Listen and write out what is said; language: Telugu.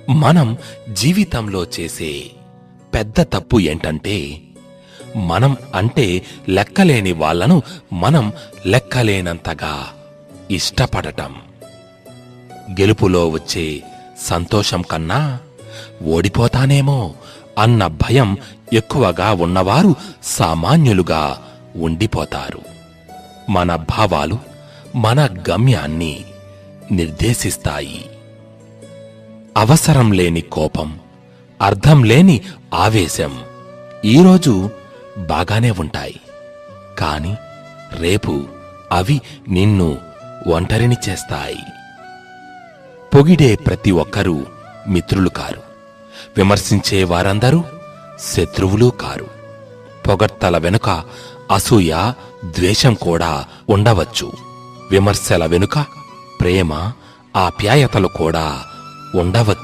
మనం జీవితంలో చేసే పెద్ద తప్పు ఏంటంటే మనం అంటే లెక్కలేని వాళ్లను మనం లెక్కలేనంతగా ఇష్టపడటం. గెలుపులో వచ్చే సంతోషం కన్నా ఓడిపోతానేమో అన్న భయం ఎక్కువగా ఉన్నవారు సామాన్యులుగా ఉండిపోతారు. మన భావాలు మన గమ్యాన్ని నిర్దేశిస్తాయి. అవసరం లేని కోపం, అర్థం లేని ఆవేశం ఈరోజు బాగానే ఉంటాయి, కాని రేపు అవి నిన్ను ఒంటరిని చేస్తాయి. పొగిడే ప్రతి ఒక్కరూ మిత్రులు కారు, విమర్శించే వారందరూ శత్రువులు కారు. పొగడ్తల వెనుక అసూయ, ద్వేషం కూడా ఉండవచ్చు. విమర్శల వెనుక ప్రేమ, ఆప్యాయతలు కూడా ఉండవచ్చు.